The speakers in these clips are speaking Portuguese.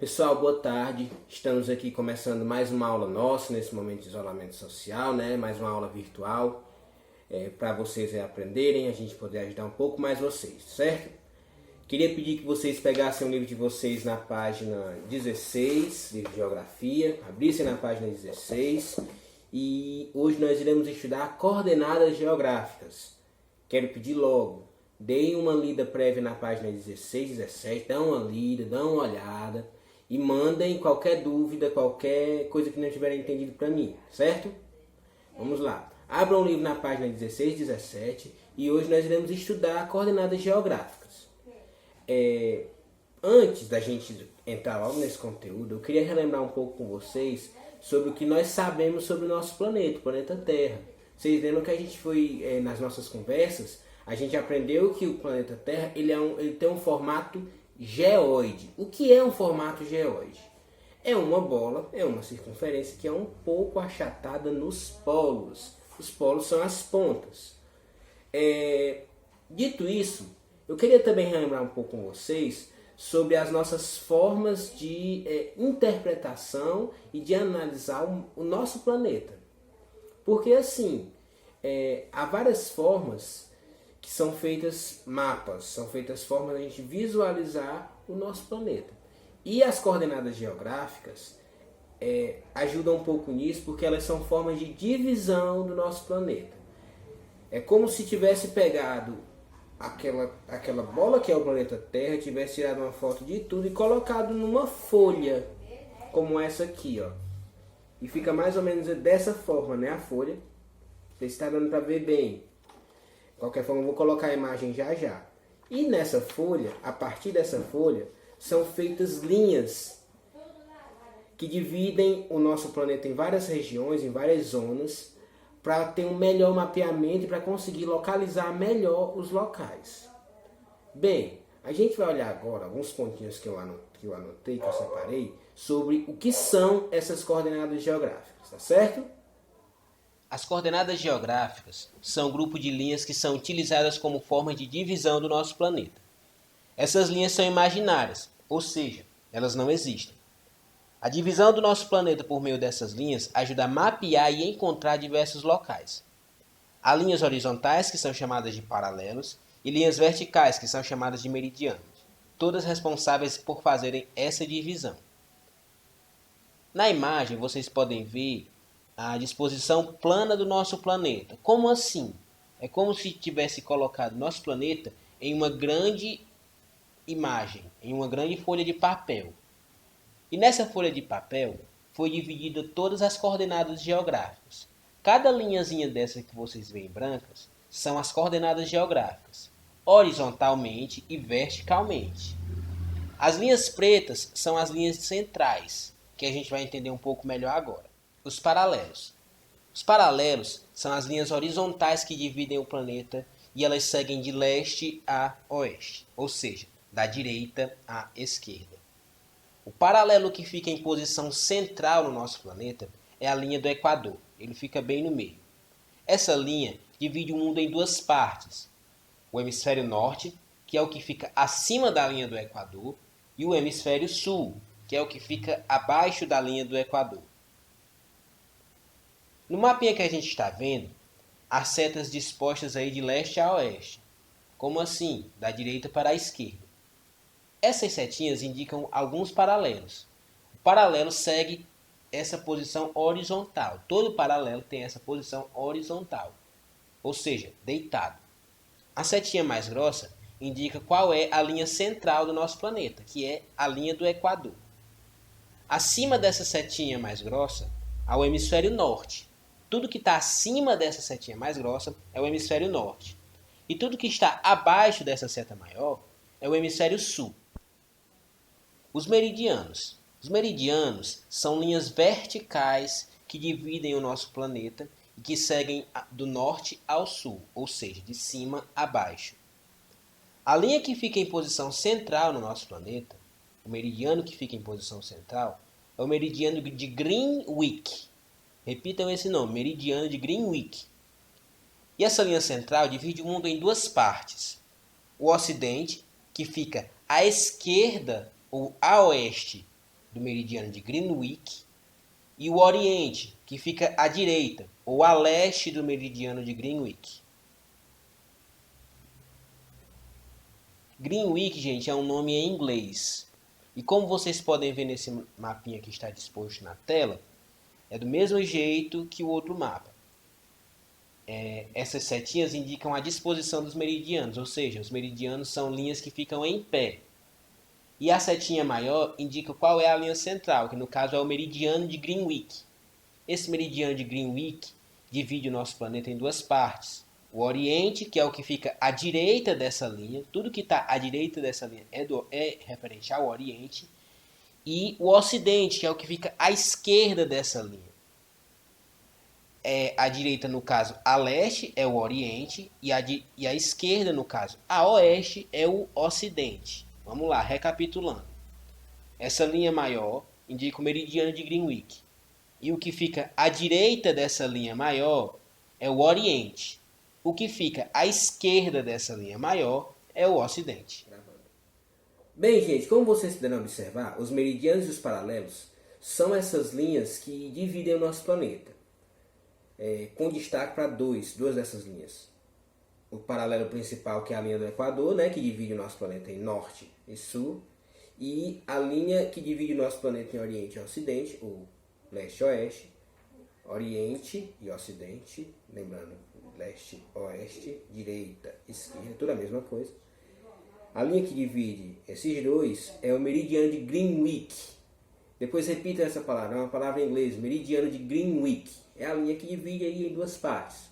Pessoal, boa tarde. Estamos aqui começando mais uma aula nossa nesse momento de isolamento social, né? Mais uma aula virtual para vocês aprenderem, a gente poder ajudar um pouco mais vocês, certo? Queria pedir que vocês pegassem o livro de vocês na página 16, livro de Geografia, abrissem na página 16 e hoje nós iremos estudar coordenadas geográficas. Quero pedir logo, deem uma lida prévia na página 16, 17, dá uma lida, dá uma olhada e mandem qualquer dúvida, qualquer coisa que não tiverem entendido para mim, certo? Vamos lá. Abram o livro na página 16, 17 e hoje nós iremos estudar coordenadas geográficas. Antes da gente entrar logo nesse conteúdo, eu queria relembrar um pouco com vocês sobre o que nós sabemos sobre o nosso planeta, o planeta Terra. Vocês lembram que a gente foi, nas nossas conversas, a gente aprendeu que o planeta Terra ele tem um formato geóide. O que é um formato geóide? É uma bola, é uma circunferência que é um pouco achatada nos polos. Os polos são as pontas. Dito isso, eu queria também relembrar um pouco com vocês sobre as nossas formas de interpretação e de analisar o nosso planeta. Porque assim, há várias formas que são feitas mapas, são feitas formas de a gente visualizar o nosso planeta. E as coordenadas geográficas ajudam um pouco nisso, porque elas são formas de divisão do nosso planeta. É como se tivesse pegado aquela bola que é o planeta Terra, tivesse tirado uma foto de tudo e colocado numa folha, como essa aqui, ó. E fica mais ou menos dessa forma, né, a folha. Você está dando para ver bem. De qualquer forma, eu vou colocar a imagem já já. E nessa folha, a partir dessa folha, são feitas linhas que dividem o nosso planeta em várias regiões, em várias zonas, para ter um melhor mapeamento e para conseguir localizar melhor os locais. Bem, a gente vai olhar agora alguns pontinhos que eu anotei, que eu separei, sobre o que são essas coordenadas geográficas, tá certo? As coordenadas geográficas são um grupo de linhas que são utilizadas como forma de divisão do nosso planeta. Essas linhas são imaginárias, ou seja, elas não existem. A divisão do nosso planeta por meio dessas linhas ajuda a mapear e encontrar diversos locais. Há linhas horizontais, que são chamadas de paralelos, e linhas verticais, que são chamadas de meridianos, todas responsáveis por fazerem essa divisão. Na imagem, vocês podem ver a disposição plana do nosso planeta. Como assim? É como se tivesse colocado nosso planeta em uma grande imagem, em uma grande folha de papel. E nessa folha de papel foi dividida todas as coordenadas geográficas. Cada linhazinha dessa que vocês veem brancas são as coordenadas geográficas, horizontalmente e verticalmente. As linhas pretas são as linhas centrais, que a gente vai entender um pouco melhor agora. Os paralelos. Os paralelos são as linhas horizontais que dividem o planeta e elas seguem de leste a oeste, ou seja, da direita à esquerda. O paralelo que fica em posição central no nosso planeta é a linha do Equador. Ele fica bem no meio. Essa linha divide o mundo em duas partes. O hemisfério norte, que é o que fica acima da linha do Equador, e o hemisfério sul, que é o que fica abaixo da linha do Equador. No mapinha que a gente está vendo, há setas dispostas aí de leste a oeste. Como assim? Da direita para a esquerda. Essas setinhas indicam alguns paralelos. O paralelo segue essa posição horizontal. Todo paralelo tem essa posição horizontal, ou seja, deitado. A setinha mais grossa indica qual é a linha central do nosso planeta, que é a linha do Equador. Acima dessa setinha mais grossa, há o hemisfério norte. Tudo que está acima dessa setinha mais grossa é o hemisfério norte. E tudo que está abaixo dessa seta maior é o hemisfério sul. Os meridianos. Os meridianos são linhas verticais que dividem o nosso planeta e que seguem do norte ao sul, ou seja, de cima a baixo. A linha que fica em posição central no nosso planeta, o meridiano que fica em posição central, é o meridiano de Greenwich. Repitam esse nome, meridiano de Greenwich. E essa linha central divide o mundo em duas partes. O ocidente, que fica à esquerda ou a oeste do meridiano de Greenwich, e o oriente, que fica à direita ou a leste do meridiano de Greenwich. Greenwich, gente, é um nome em inglês. E como vocês podem ver nesse mapinha que está disposto na tela, é do mesmo jeito que o outro mapa. Essas setinhas indicam a disposição dos meridianos, ou seja, os meridianos são linhas que ficam em pé. E a setinha maior indica qual é a linha central, que no caso é o meridiano de Greenwich. Esse meridiano de Greenwich divide o nosso planeta em duas partes. O Oriente, que é o que fica à direita dessa linha, tudo que está à direita dessa linha é referente ao Oriente, e o Ocidente, que é o que fica à esquerda dessa linha. À direita, no caso, a leste é o Oriente, e a esquerda, no caso, a oeste é o Ocidente. Vamos lá, recapitulando. Essa linha maior indica o meridiano de Greenwich. E o que fica à direita dessa linha maior é o Oriente. O que fica à esquerda dessa linha maior é o Ocidente. Bem, gente, como vocês puderam observar, os meridianos e os paralelos são essas linhas que dividem o nosso planeta. Com destaque para duas dessas linhas. O paralelo principal, que é a linha do Equador, né, que divide o nosso planeta em norte e sul. E a linha que divide o nosso planeta em oriente e ocidente, ou leste e oeste, oriente e ocidente, lembrando, leste, oeste, direita, esquerda, tudo a mesma coisa. A linha que divide esses dois é o meridiano de Greenwich. Depois repita essa palavra, é uma palavra em inglês, meridiano de Greenwich. É a linha que divide aí em duas partes.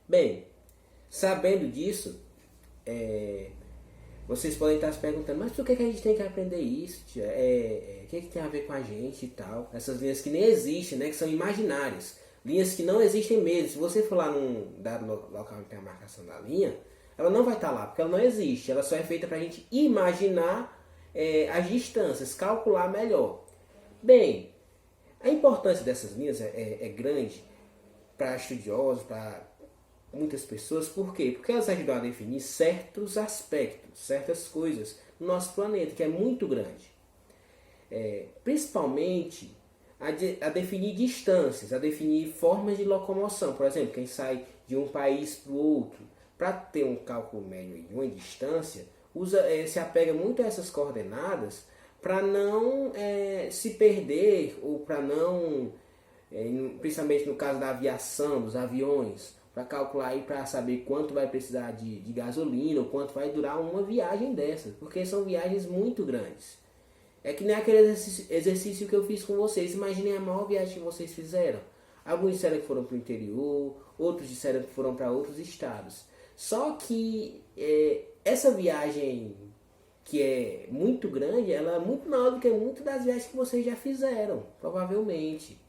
Bem, sabendo disso, vocês podem estar se perguntando, mas por que a gente tem que aprender isso? O que tem a ver com a gente e tal? Essas linhas que nem existem, né, que são imaginárias. Linhas que não existem mesmo. Se você for lá num dado local onde tem a marcação da linha, ela não vai estar lá, porque ela não existe. Ela só é feita para a gente imaginar as distâncias, calcular melhor. Bem, a importância dessas linhas é grande para estudiosos, para muitas pessoas. Por quê? Porque elas ajudam a definir certos aspectos, certas coisas no nosso planeta, que é muito grande. Principalmente a definir distâncias, a definir formas de locomoção. Por exemplo, quem sai de um país para o outro, para ter um cálculo médio de uma distância, se apega muito a essas coordenadas para não se perder, ou para não, principalmente no caso da aviação, dos aviões, para calcular aí, para saber quanto vai precisar de gasolina, ou quanto vai durar uma viagem dessas, porque são viagens muito grandes. É que nem aquele exercício que eu fiz com vocês. Imaginem a maior viagem que vocês fizeram. Alguns disseram que foram para o interior, outros disseram que foram para outros estados. Só que essa viagem, que é muito grande, ela é muito maior do que muitas das viagens que vocês já fizeram, provavelmente.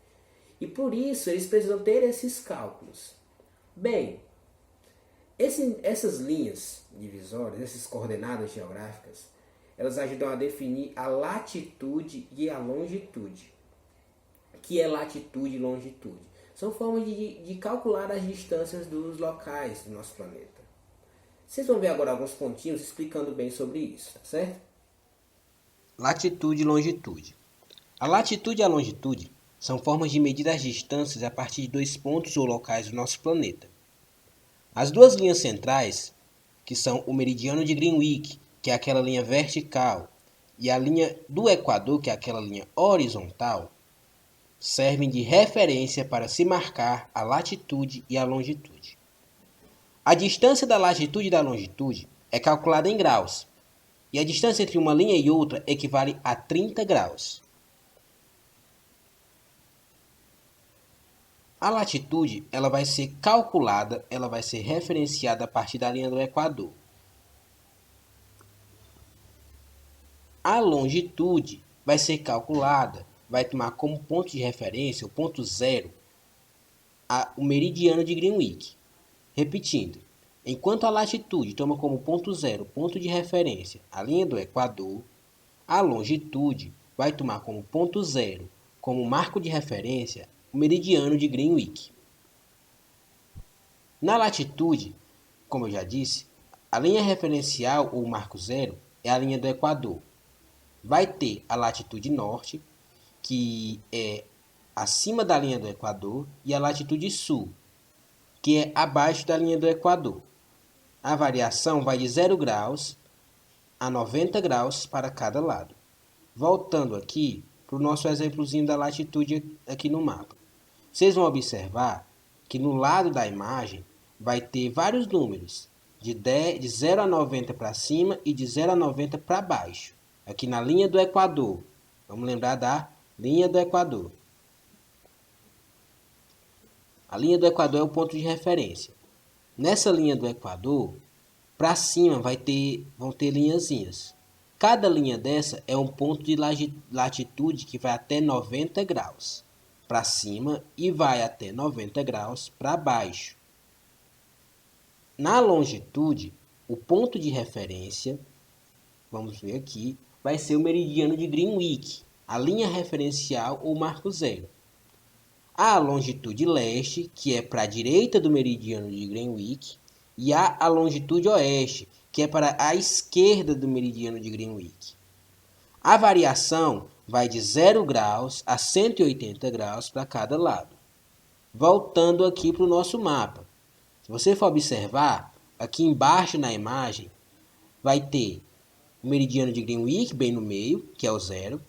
E por isso eles precisam ter esses cálculos. Bem, essas linhas divisórias, essas coordenadas geográficas, elas ajudam a definir a latitude e a longitude. O que é latitude e longitude? São formas de calcular as distâncias dos locais do nosso planeta. Vocês vão ver agora alguns pontinhos explicando bem sobre isso, tá certo? Latitude e longitude. A latitude e a longitude são formas de medir as distâncias a partir de dois pontos ou locais do nosso planeta. As duas linhas centrais, que são o meridiano de Greenwich, que é aquela linha vertical, e a linha do Equador, que é aquela linha horizontal, servem de referência para se marcar a latitude e a longitude. A distância da latitude e da longitude é calculada em graus, e a distância entre uma linha e outra equivale a 30 graus. A latitude ela vai ser calculada, ela vai ser referenciada a partir da linha do Equador. A longitude vai ser calculada, vai tomar como ponto de referência, o ponto zero, o meridiano de Greenwich. Repetindo, enquanto a latitude toma como ponto zero, ponto de referência, a linha do Equador, a longitude vai tomar como ponto zero, como marco de referência, o meridiano de Greenwich. Na latitude, como eu já disse, a linha referencial ou marco zero é a linha do Equador. Vai ter a latitude norte, que é acima da linha do Equador, e a latitude sul, que é abaixo da linha do Equador. A variação vai de 0 graus a 90 graus para cada lado. Voltando aqui para o nosso exemplozinho da latitude aqui no mapa. Vocês vão observar que no lado da imagem vai ter vários números, de 0 a 90 para cima e de 0 a 90 para baixo. Aqui na linha do Equador. Vamos lembrar da linha do Equador. A linha do Equador é o ponto de referência. Nessa linha do Equador, para cima vão ter linhazinhas. Cada linha dessa é um ponto de latitude que vai até 90 graus para cima e vai até 90 graus para baixo. Na longitude, o ponto de referência, vamos ver aqui, vai ser o meridiano de Greenwich, a linha referencial ou marco zero. A longitude leste, que é para a direita do meridiano de Greenwich, e a longitude oeste, que é para a esquerda do meridiano de Greenwich. A variação vai de 0 graus a 180 graus para cada lado. Voltando aqui para o nosso mapa. Se você for observar, aqui embaixo na imagem, vai ter o meridiano de Greenwich bem no meio, que é o 0,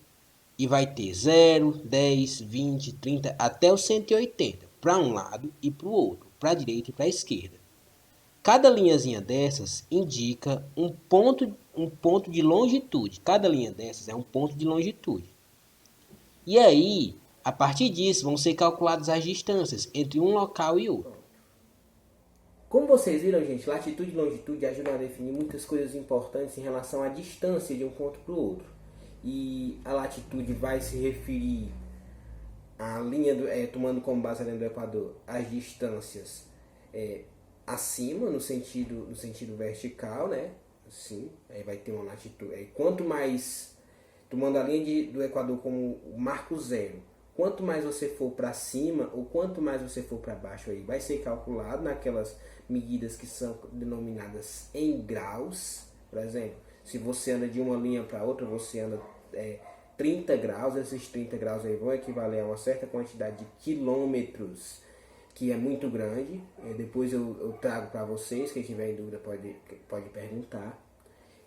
e vai ter 0, 10, 20, 30, até o 180, para um lado e para o outro, para a direita e para a esquerda. Cada linhazinha dessas indica um ponto de longitude. Cada linha dessas é um ponto de longitude. E aí, a partir disso, vão ser calculadas as distâncias entre um local e outro. Como vocês viram, gente, latitude e longitude ajudam a definir muitas coisas importantes em relação à distância de um ponto para o outro. E a latitude vai se referir à linha, tomando como base a linha do Equador, as distâncias acima, no sentido vertical, né? Assim, aí vai ter uma latitude. Aí, quanto mais, tomando a linha do Equador como o marco zero, quanto mais você for para cima ou quanto mais você for para baixo, aí vai ser calculado naquelas medidas que são denominadas em graus. Por exemplo, se você anda de uma linha para outra, você anda 30 graus, esses 30 graus aí vão equivaler a uma certa quantidade de quilômetros, que é muito grande. Depois eu trago para vocês, quem tiver em dúvida pode perguntar.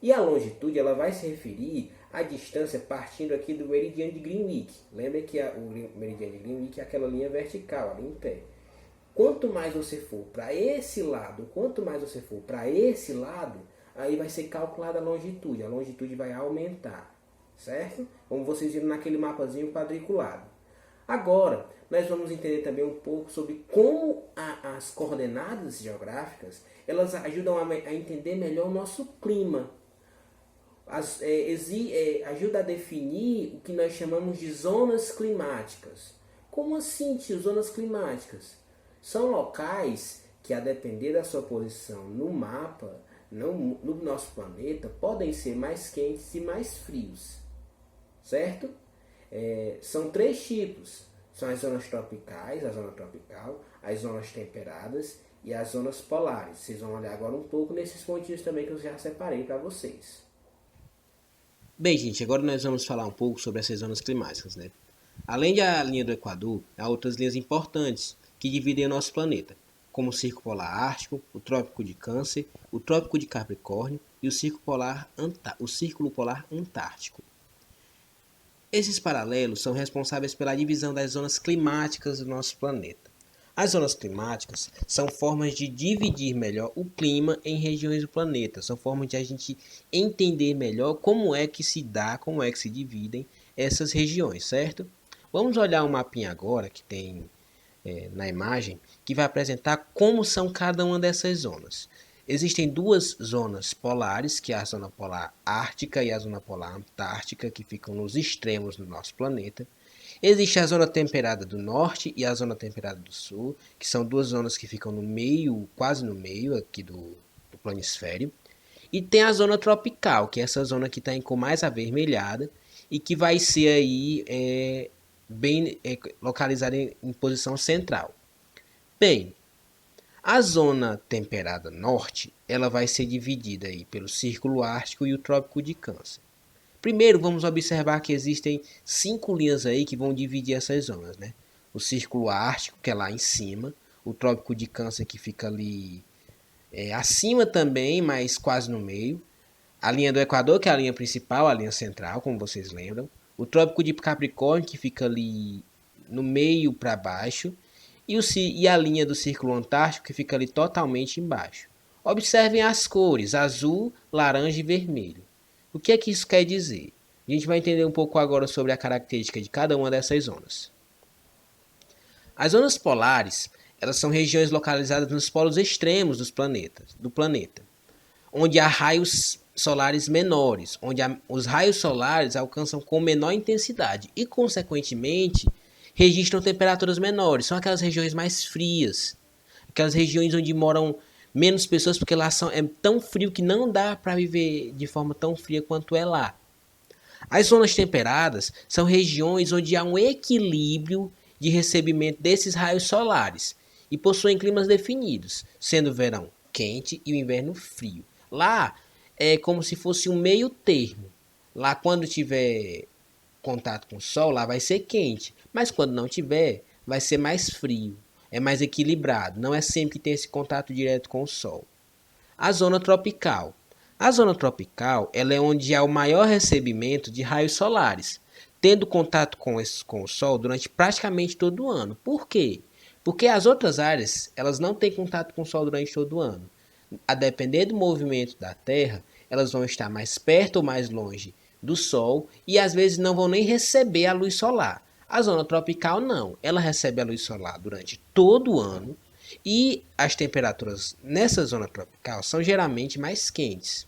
E a longitude, ela vai se referir à distância partindo aqui do meridiano de Greenwich. Lembra que o meridiano de Greenwich é aquela linha vertical, ali em pé. Quanto mais você for para esse lado, aí vai ser calculada a longitude. A longitude vai aumentar, certo? Como vocês viram naquele mapazinho quadriculado. Agora, nós vamos entender também um pouco sobre como as coordenadas geográficas, elas ajudam a entender melhor o nosso clima. Ajuda a definir o que nós chamamos de zonas climáticas. Como assim, tio, zonas climáticas? São locais que, a depender da sua posição no mapa, no nosso planeta, podem ser mais quentes e mais frios, certo? São 3 tipos. São as zonas tropicais, a zona tropical, as zonas temperadas e as zonas polares. Vocês vão olhar agora um pouco nesses pontinhos também que eu já separei para vocês. Bem, gente, agora nós vamos falar um pouco sobre essas zonas climáticas, né? Além da linha do Equador, há outras linhas importantes que dividem o nosso planeta, como o Círculo Polar Ártico, o Trópico de Câncer, o Trópico de Capricórnio e o Círculo Polar Antártico. Esses paralelos são responsáveis pela divisão das zonas climáticas do nosso planeta. As zonas climáticas são formas de dividir melhor o clima em regiões do planeta. São formas de a gente entender melhor como é que se dividem essas regiões, certo? Vamos olhar um mapinha agora que tem na imagem, que vai apresentar como são cada uma dessas zonas. Existem 2 zonas polares, que é a zona polar ártica e a zona polar antártica, que ficam nos extremos do nosso planeta. Existe a zona temperada do norte e a zona temperada do sul, que são 2 zonas que ficam no meio, quase no meio aqui do planisfério. E tem a zona tropical, que é essa zona que está em cor mais avermelhada e que vai ser aí bem localizada em posição central. Bem, a zona temperada norte, ela vai ser dividida aí pelo Círculo Ártico e o Trópico de Câncer. Primeiro, vamos observar que existem 5 linhas aí que vão dividir essas zonas, né? O Círculo Ártico, que é lá em cima, o Trópico de Câncer, que fica ali acima também, mas quase no meio, a linha do Equador, que é a linha principal, a linha central, como vocês lembram, o Trópico de Capricórnio, que fica ali no meio para baixo, e a linha do Círculo Antártico, que fica ali totalmente embaixo. Observem as cores, azul, laranja e vermelho. O que é que isso quer dizer? A gente vai entender um pouco agora sobre a característica de cada uma dessas zonas. As zonas polares, elas são regiões localizadas nos polos extremos do planeta, onde há raios solares menores, onde os raios solares alcançam com menor intensidade e, consequentemente, registram temperaturas menores. São aquelas regiões mais frias, aquelas regiões onde moram menos pessoas, porque lá é tão frio que não dá para viver de forma tão fria quanto é lá. As zonas temperadas são regiões onde há um equilíbrio de recebimento desses raios solares e possuem climas definidos, sendo o verão quente e o inverno frio. Lá é como se fosse um meio termo. Lá, quando tiver contato com o sol, lá vai ser quente, mas quando não tiver, vai ser mais frio. É mais equilibrado, não é sempre que tem esse contato direto com o sol. A zona tropical. A zona tropical ela é onde há o maior recebimento de raios solares, tendo contato com o sol durante praticamente todo o ano. Por quê? Porque as outras áreas elas não têm contato com o sol durante todo o ano. A depender do movimento da Terra, elas vão estar mais perto ou mais longe do Sol e às vezes não vão nem receber a luz solar. A zona tropical não, ela recebe a luz solar durante todo o ano e as temperaturas nessa zona tropical são geralmente mais quentes.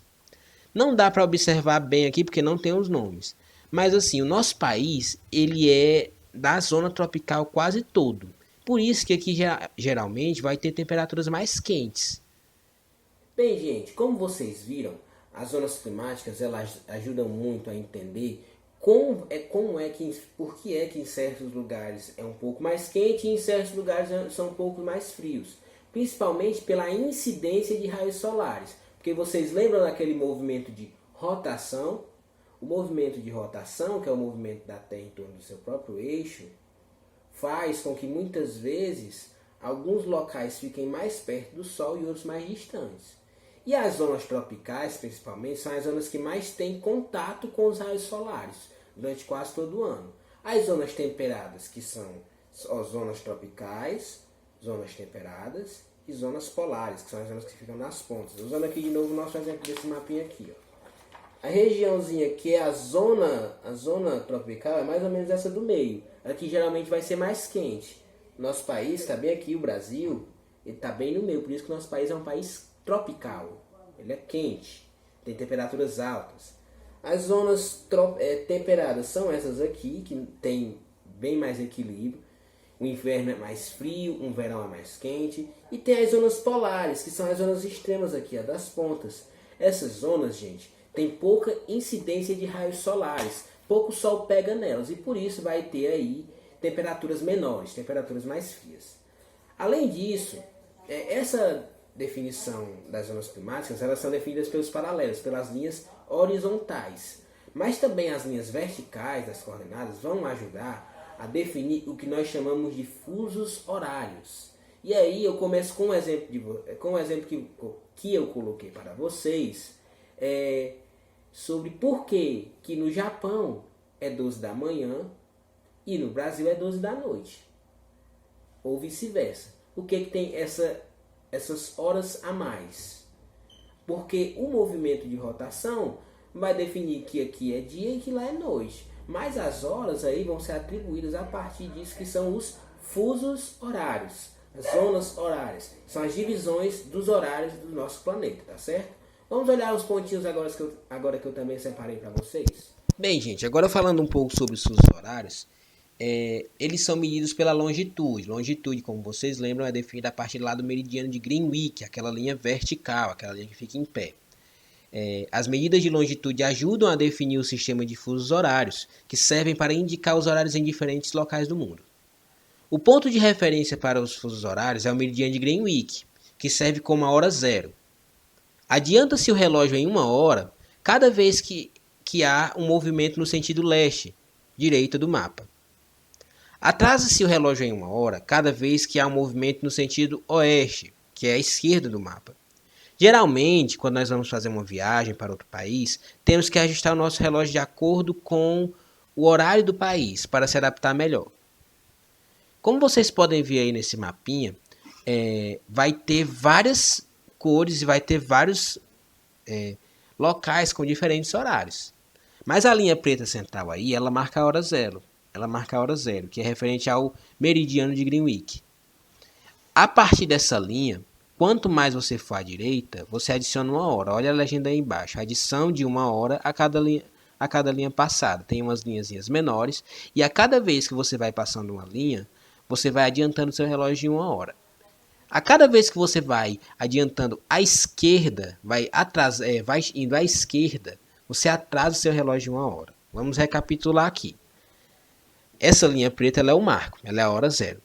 Não dá para observar bem aqui porque não tem os nomes, mas assim, o nosso país ele é da zona tropical quase todo. Por isso que aqui geralmente vai ter temperaturas mais quentes. Bem, gente, como vocês viram, as zonas climáticas elas ajudam muito a entender por que é que em certos lugares é um pouco mais quente e em certos lugares são um pouco mais frios. Principalmente pela incidência de raios solares. Porque vocês lembram daquele movimento de rotação? O movimento de rotação, que é o movimento da Terra em torno do seu próprio eixo, faz com que muitas vezes alguns locais fiquem mais perto do Sol e outros mais distantes. E as zonas tropicais, principalmente, são as zonas que mais têm contato com os raios solares durante quase todo o ano. As zonas temperadas, que são as zonas tropicais, zonas temperadas e zonas polares, que são as zonas que ficam nas pontas. Usando aqui de novo o nosso exemplo desse mapinha aqui. Ó. A regiãozinha que é a zona tropical é mais ou menos essa do meio. Aqui geralmente vai ser mais quente. Nosso país está bem aqui, o Brasil, ele está bem no meio. Por isso que o nosso país é um país tropical, ele é quente, tem temperaturas altas. As zonas temperadas são essas aqui, que tem bem mais equilíbrio. O inverno é mais frio, o verão é mais quente. E tem as zonas polares, que são as zonas extremas aqui, das pontas. Essas zonas, gente, tem pouca incidência de raios solares, pouco sol pega nelas, e por isso vai ter aí temperaturas menores, temperaturas mais frias. Além disso, essa definição das zonas climáticas, elas são definidas pelos paralelos, pelas linhas horizontais. Mas também as linhas verticais das coordenadas vão ajudar a definir o que nós chamamos de fusos horários. E aí eu começo com um exemplo que eu coloquei para vocês, sobre por que no Japão é 12 da manhã e no Brasil é 12 da noite. Ou vice-versa. O que tem essas horas a mais? Porque o movimento de rotação vai definir que aqui é dia e que lá é noite. Mas as horas aí vão ser atribuídas a partir disso, que são os fusos horários, as zonas horárias. São as divisões dos horários do nosso planeta, tá certo? Vamos olhar os pontinhos agora que eu também separei para vocês. Bem, gente, agora falando um pouco sobre os fusos horários, eles são medidos pela longitude. Longitude, como vocês lembram, é definida a partir lá do meridiano de Greenwich, aquela linha vertical, aquela linha que fica em pé. As medidas de longitude ajudam a definir o sistema de fusos horários, que servem para indicar os horários em diferentes locais do mundo. O ponto de referência para os fusos horários é o meridiano de Greenwich, que serve como a hora zero. Adianta-se o relógio em 1 hora, cada vez que que há um movimento no sentido leste-direita do mapa. Atrasa-se o relógio em 1 hora cada vez que há um movimento no sentido oeste, que é a esquerda do mapa. Geralmente, quando nós vamos fazer uma viagem para outro país, temos que ajustar o nosso relógio de acordo com o horário do país para se adaptar melhor. Como vocês podem ver aí nesse mapinha, vai ter várias cores e vai ter vários locais com diferentes horários. Mas a linha preta central aí, ela marca a hora zero. Ela marca a hora zero, que é referente ao meridiano de Greenwich. A partir dessa linha, quanto mais você for à direita, você adiciona 1 hora. Olha a legenda aí embaixo. Adição de 1 hora a cada linha passada. Tem umas linhazinhas menores. E a cada vez que você vai passando uma linha, você vai adiantando seu relógio de 1 hora. A cada vez que você vai adiantando à esquerda, vai indo à esquerda, você atrasa o seu relógio de 1 hora. Vamos recapitular aqui. Essa linha preta ela é o marco, ela é a hora zero.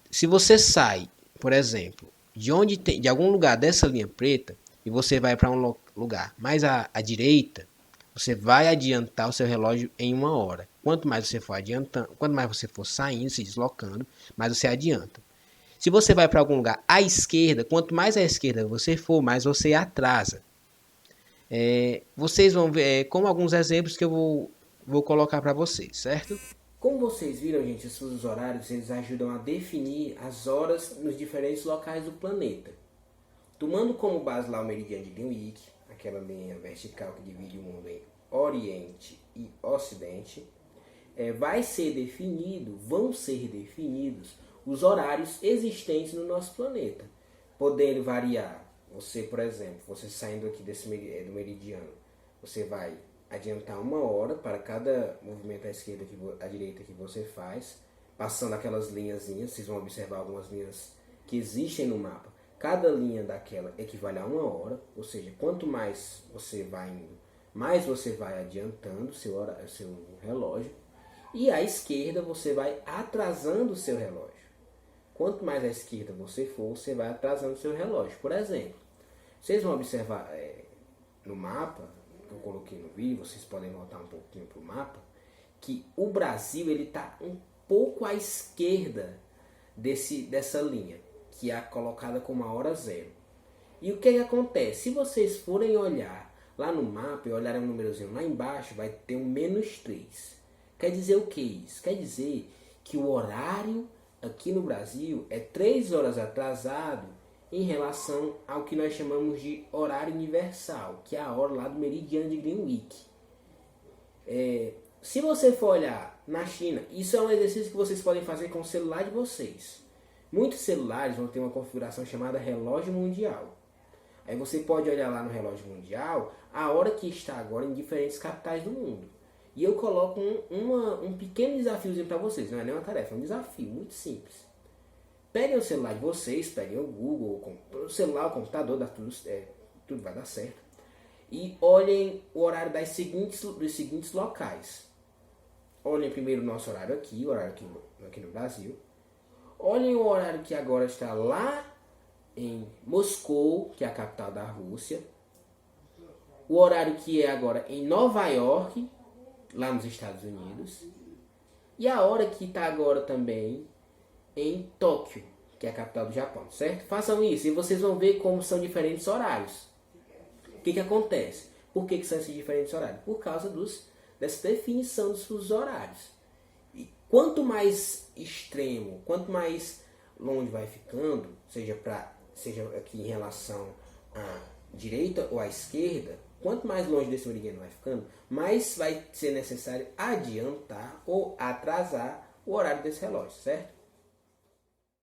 Se você sai, por exemplo, de algum lugar dessa linha preta e você vai para um lugar mais à direita, você vai adiantar o seu relógio em 1 hora. Quanto mais você for adiantando, quanto mais você for saindo, se deslocando, mais você adianta. Se você vai para algum lugar à esquerda, quanto mais à esquerda você for, mais você atrasa. Vocês vão ver como alguns exemplos que eu vou colocar para vocês, certo? Como vocês viram, gente, os fusos horários eles ajudam a definir as horas nos diferentes locais do planeta. Tomando como base lá o meridiano de Greenwich, aquela linha vertical que divide o mundo em Oriente e Ocidente, vão ser definidos os horários existentes no nosso planeta, podendo variar. Você, por exemplo, você saindo aqui do meridiano, você vai adiantar 1 hora para cada movimento à esquerda à direita que você faz, passando aquelas linhazinhas. Vocês vão observar algumas linhas que existem no mapa. Cada linha daquela equivale a 1 hora, ou seja, quanto mais você vai indo, mais você vai adiantando seu relógio, e à esquerda você vai atrasando o seu relógio. Quanto mais à esquerda você for, você vai atrasando o seu relógio. Por exemplo, vocês vão observar no mapa, que eu coloquei no vídeo, vocês podem voltar um pouquinho para o mapa, que o Brasil está um pouco à esquerda dessa linha, que é colocada como a hora zero. E o que acontece? Se vocês forem olhar lá no mapa e olharem um númerozinho lá embaixo, vai ter um -3. Quer dizer o que isso? Quer dizer que o horário aqui no Brasil é 3 horas atrasado em relação ao que nós chamamos de horário universal, que é a hora lá do meridiano de Greenwich. Se você for olhar na China, isso é um exercício que vocês podem fazer com o celular de vocês. Muitos celulares vão ter uma configuração chamada relógio mundial. Aí você pode olhar lá no relógio mundial a hora que está agora em diferentes capitais do mundo. E eu coloco um pequeno desafiozinho para vocês. Não é nem uma tarefa, é um desafio muito simples. Peguem o celular de vocês, peguem o Google, o celular, o computador, tudo vai dar certo. E olhem o horário dos seguintes locais. Olhem primeiro o nosso horário aqui, o horário aqui no Brasil. Olhem o horário que agora está lá em Moscou, que é a capital da Rússia. O horário que é agora em Nova York, lá nos Estados Unidos. E a hora que está agora também em Tóquio, que é a capital do Japão, certo? Façam isso e vocês vão ver como são diferentes horários. O que acontece? Por que são esses diferentes horários? Por causa dessa definição dos fusos horários. E quanto mais extremo, quanto mais longe vai ficando, seja aqui em relação à direita ou à esquerda, quanto mais longe desse meridiano vai ficando, mais vai ser necessário adiantar ou atrasar o horário desse relógio, certo?